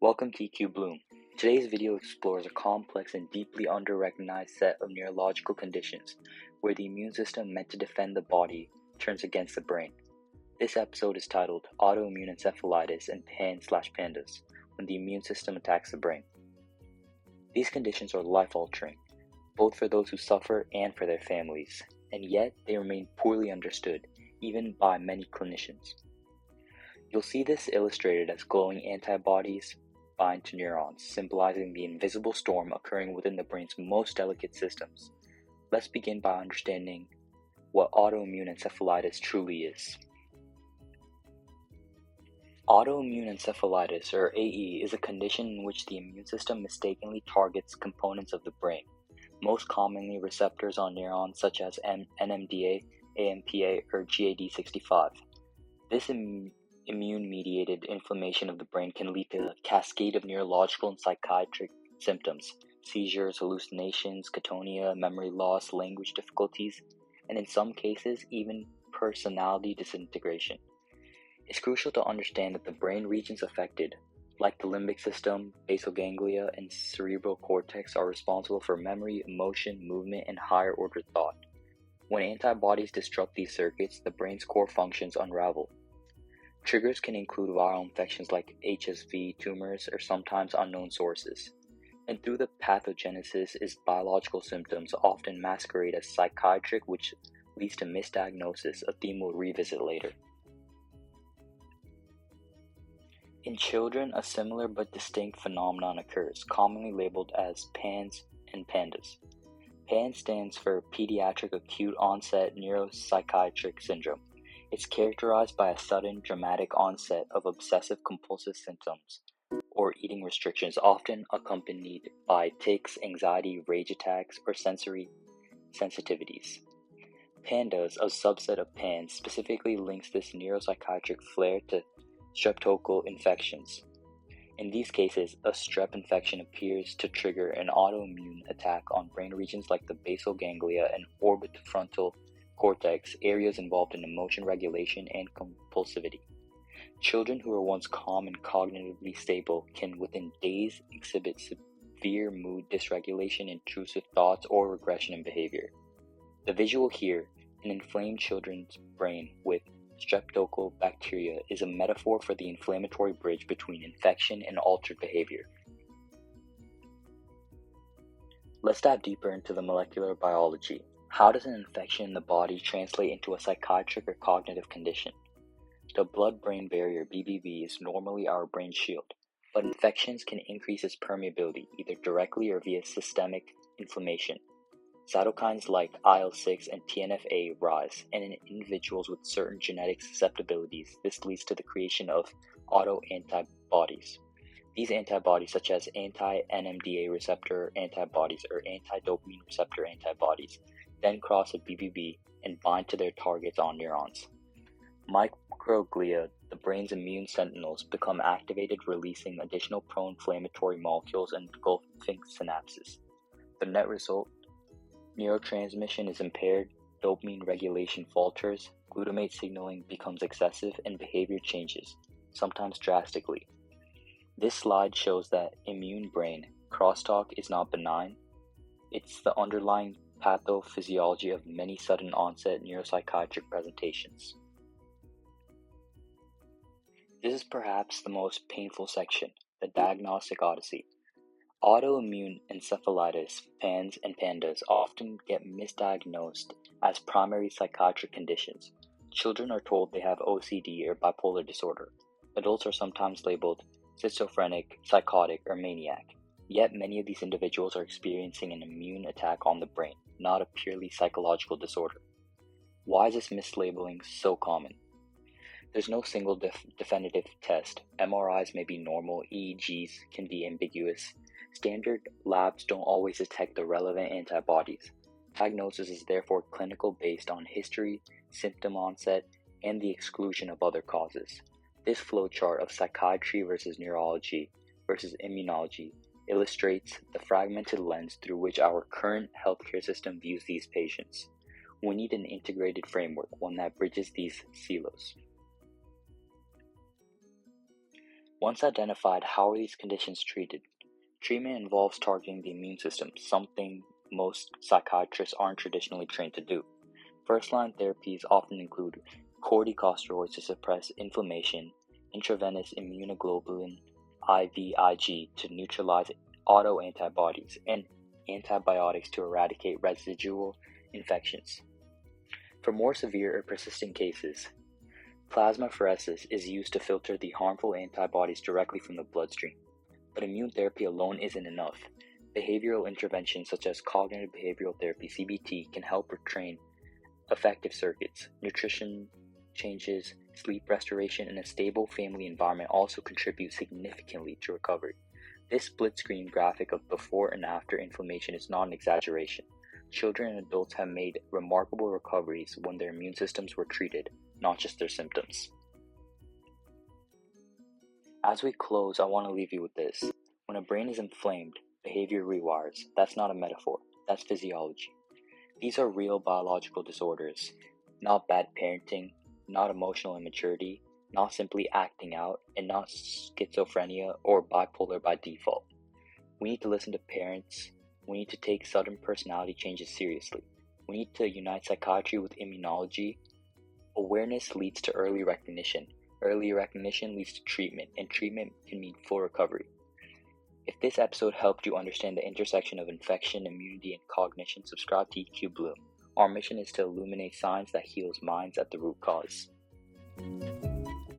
Welcome to EQBloom. Today's video explores a complex and deeply under-recognized set of neurological conditions where the immune system meant to defend the body turns against the brain. This episode is titled Autoimmune Encephalitis and PANDAS, when the immune system attacks the brain. These conditions are life-altering, both for those who suffer and for their families, and yet they remain poorly understood, even by many clinicians. You'll see this illustrated as glowing antibodies bind to neurons, symbolizing the invisible storm occurring within the brain's most delicate systems. Let's begin by understanding what autoimmune encephalitis truly is. Autoimmune encephalitis, or AE, is a condition in which the immune system mistakenly targets components of the brain, most commonly receptors on neurons such as NMDA, AMPA, or GAD65. This immune-mediated inflammation of the brain can lead to a cascade of neurological and psychiatric symptoms: seizures, hallucinations, catatonia, memory loss, language difficulties, and in some cases, even personality disintegration. It's crucial to understand that the brain regions affected, like the limbic system, basal ganglia, and cerebral cortex, are responsible for memory, emotion, movement, and higher-order thought. When antibodies disrupt these circuits, the brain's core functions unravel. Triggers can include viral infections like HSV, tumors, or sometimes unknown sources. And through the pathogenesis is biological symptoms, often masquerade as psychiatric, which leads to misdiagnosis, a theme we'll revisit later. In children, a similar but distinct phenomenon occurs, commonly labeled as PANS and PANDAS. PANS stands for Pediatric Acute Onset Neuropsychiatric Syndrome. It's characterized by a sudden, dramatic onset of obsessive-compulsive symptoms or eating restrictions, often accompanied by tics, anxiety, rage attacks, or sensory sensitivities. PANDAS, a subset of PANS, specifically links this neuropsychiatric flare to streptococcal infections. In these cases, a strep infection appears to trigger an autoimmune attack on brain regions like the basal ganglia and orbitofrontal cortex, areas involved in emotion regulation and compulsivity. Children who were once calm and cognitively stable can within days exhibit severe mood dysregulation, intrusive thoughts, or regression in behavior. The visual here, an inflamed children's brain with streptococcal bacteria, is a metaphor for the inflammatory bridge between infection and altered behavior. Let's dive deeper into the molecular biology. How does an infection in the body translate into a psychiatric or cognitive condition? The blood-brain barrier, BBB, is normally our brain shield, but infections can increase its permeability, either directly or via systemic inflammation. Cytokines like IL-6 and TNF-A rise, and in individuals with certain genetic susceptibilities, this leads to the creation of autoantibodies. These antibodies, such as anti-NMDA receptor antibodies or anti-dopamine receptor antibodies, then cross a BBB and bind to their targets on neurons. Microglia, the brain's immune sentinels, become activated, releasing additional pro-inflammatory molecules and engulfing synapses. The net result: neurotransmission is impaired, dopamine regulation falters, glutamate signaling becomes excessive, and behavior changes, sometimes drastically. This slide shows that immune brain crosstalk is not benign. It's the underlying pathophysiology of many sudden onset neuropsychiatric presentations. This is perhaps the most painful section, the diagnostic odyssey. Autoimmune encephalitis, PANS and PANDAS, often get misdiagnosed as primary psychiatric conditions. Children are told they have OCD or bipolar disorder. Adults are sometimes labeled schizophrenic, psychotic, or maniac. Yet many of these individuals are experiencing an immune attack on the brain, not a purely psychological disorder. Why is this mislabeling so common? There's no single definitive test. MRIs may be normal, EEGs can be ambiguous. Standard labs don't always detect the relevant antibodies. Diagnosis is therefore clinical, based on history, symptom onset, and the exclusion of other causes. This flowchart of psychiatry versus neurology versus immunology illustrates the fragmented lens through which our current healthcare system views these patients. We need an integrated framework, one that bridges these silos. Once identified, how are these conditions treated? Treatment involves targeting the immune system, something most psychiatrists aren't traditionally trained to do. First-line therapies often include corticosteroids to suppress inflammation, intravenous immunoglobulin IVIG to neutralize autoantibodies, and antibiotics to eradicate residual infections. For more severe or persistent cases, plasmapheresis is used to filter the harmful antibodies directly from the bloodstream. But immune therapy alone isn't enough. Behavioral interventions such as cognitive behavioral therapy (CBT) can help retrain effective circuits. Nutrition changes, sleep restoration, and a stable family environment also contribute significantly to recovery. This split-screen graphic of before and after inflammation is not an exaggeration. Children and adults have made remarkable recoveries when their immune systems were treated, not just their symptoms. As we close, I want to leave you with this. When a brain is inflamed, behavior rewires. That's not a metaphor. That's physiology. These are real biological disorders, not bad parenting, not emotional immaturity, not simply acting out, and not schizophrenia or bipolar by default. We need to listen to parents. We need to take sudden personality changes seriously. We need to unite psychiatry with immunology. Awareness leads to early recognition. Early recognition leads to treatment, and treatment can mean full recovery. If this episode helped you understand the intersection of infection, immunity, and cognition, subscribe to EQBloom. Our mission is to illuminate science that heals minds at the root cause.